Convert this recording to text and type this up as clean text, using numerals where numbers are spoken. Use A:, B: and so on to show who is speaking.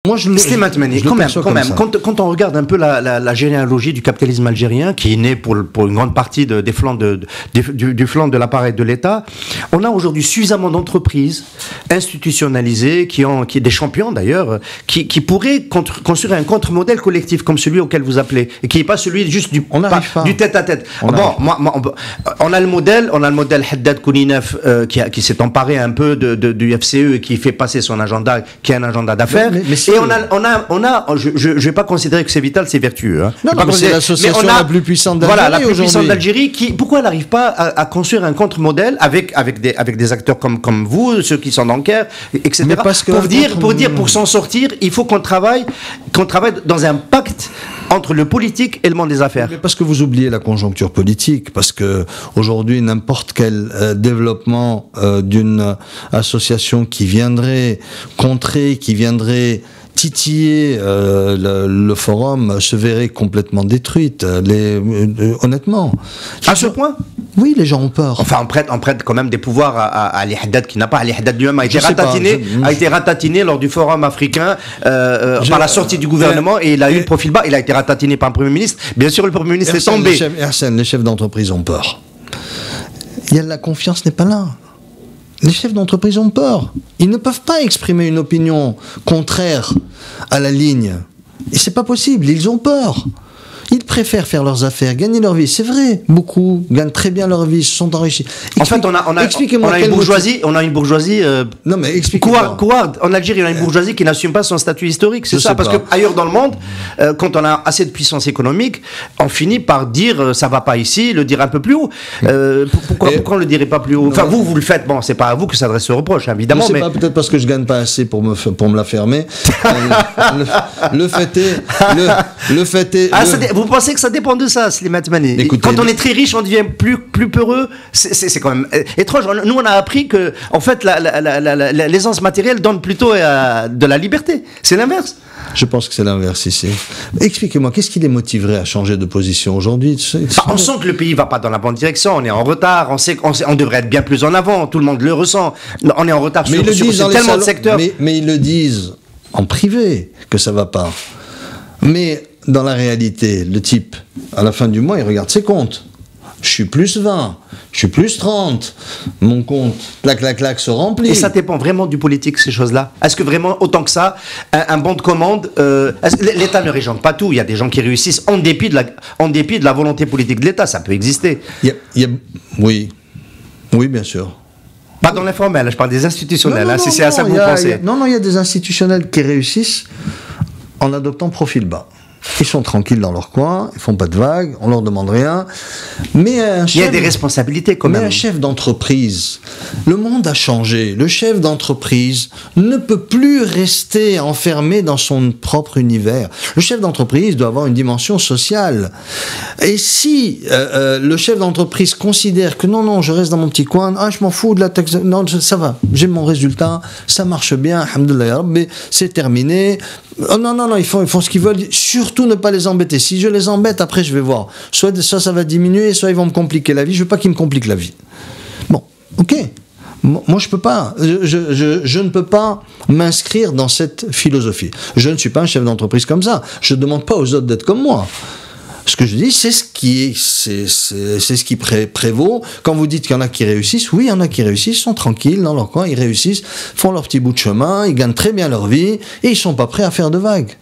A: Moi, quand on regarde un peu la généalogie du capitalisme algérien, qui est né pour une grande partie du flanc de l'appareil de l'État, on a aujourd'hui suffisamment d'entreprises institutionnalisées, qui est des champions d'ailleurs, qui pourraient construire un contre-modèle collectif comme celui auquel vous appelez, et qui n'est pas celui juste du tête-à-tête. On a le modèle Haddad Kouninef qui s'est emparé un peu du FCE et qui fait passer son agenda, qui est un agenda d'affaires. Et je vais pas considérer que c'est vital, c'est vertueux. Hein.
B: Non, c'est l'association la plus puissante d'Algérie.
A: Voilà, la plus puissante d'Algérie. Pourquoi elle n'arrive pas à construire un contre-modèle avec des acteurs comme vous, ceux qui sont dans le Caire, etc. Pour s'en sortir, il faut qu'on travaille dans un pacte entre le politique et le monde des affaires.
B: Mais parce que vous oubliez la conjoncture politique, parce que aujourd'hui n'importe quel développement d'une association qui viendrait contrer, qui viendrait titiller le forum se verrait complètement détruite. Honnêtement.
A: À ce point ?
B: Oui, les gens ont peur.
A: Enfin, on prête quand même des pouvoirs à Ali Haddad, qui n'a pas. Ali Haddad lui-même a été ratatiné lors du forum africain par la sortie du gouvernement, et il a eu le profil bas. Il a été ratatiné par un Premier ministre. Bien sûr, le Premier ministre est tombé.
B: Les chefs d'entreprise ont peur. La confiance n'est pas là. Les chefs d'entreprise ont peur. Ils ne peuvent pas exprimer une opinion contraire à la ligne. Et c'est pas possible, ils ont peur. Ils préfèrent faire leurs affaires, gagner leur vie. C'est vrai, beaucoup gagnent très bien leur vie, se sont enrichis.
A: En fait, on a une bourgeoisie.
B: Non, mais expliquez-moi.
A: En Algérie, on a une bourgeoisie qui n'assume pas son statut historique. C'est ça, parce qu'ailleurs dans le monde, quand on a assez de puissance économique, on finit par dire ça va pas ici, le dire un peu plus haut. Pourquoi on le dirait pas plus haut? Enfin, vous le faites. Bon, c'est pas à vous que s'adresse ce reproche, évidemment.
B: Je sais pas, peut-être parce que je gagne pas assez pour me la fermer. Le fait est.
A: Vous pensez que ça dépend de ça, Slimane Toumani? Quand on est très riche, on devient plus peureux. C'est quand même étrange. Nous, on a appris que, en fait, l'aisance matérielle donne plutôt de la liberté. C'est l'inverse.
B: Je pense que c'est l'inverse ici. Expliquez-moi, qu'est-ce qui les motiverait à changer de position aujourd'hui?
A: On sent que le pays va pas dans la bonne direction. On est en retard. On sait qu'on devrait être bien plus en avant. Tout le monde le ressent. On est en retard sur tellement de secteurs.
B: Mais ils le disent en privé que ça va pas. Mais dans la réalité, le type, à la fin du mois, il regarde ses comptes. Je suis plus 20, je suis plus 30, mon compte, clac, se remplit.
A: Et ça dépend vraiment du politique, ces choses-là. Est-ce que vraiment, autant que ça, un bon de commande, l'État ne régente pas tout. Il y a des gens qui réussissent en dépit de la volonté politique de l'État. Ça peut exister.
B: Oui, bien sûr.
A: Pas dans l'informel, je parle des institutionnels. C'est à ça que vous pensez.
B: Il y a des institutionnels qui réussissent en adoptant profil bas. Ils sont tranquilles dans leur coin, ils font pas de vagues, on leur demande rien. Mais
A: il y a des responsabilités quand même.
B: Mais un chef d'entreprise, le monde a changé. Le chef d'entreprise ne peut plus rester enfermé dans son propre univers. Le chef d'entreprise doit avoir une dimension sociale. Et si le chef d'entreprise considère que non, je reste dans mon petit coin, je m'en fous de la taxe, non, ça va, j'ai mon résultat, ça marche bien, alhamdoulilah, mais c'est terminé. Oh, non, ils font ce qu'ils veulent. Surtout ne pas les embêter. Si je les embête, après je vais voir. Soit ça va diminuer, soit ils vont me compliquer la vie. Je veux pas qu'ils me compliquent la vie. Bon, ok. Moi, je peux pas. Je ne peux pas m'inscrire dans cette philosophie. Je ne suis pas un chef d'entreprise comme ça. Je ne demande pas aux autres d'être comme moi. Ce que je dis, c'est ce qui prévaut. Quand vous dites qu'il y en a qui réussissent, oui, il y en a qui réussissent, sont tranquilles dans leur coin, ils réussissent, font leur petit bout de chemin, ils gagnent très bien leur vie et ils sont pas prêts à faire de vagues.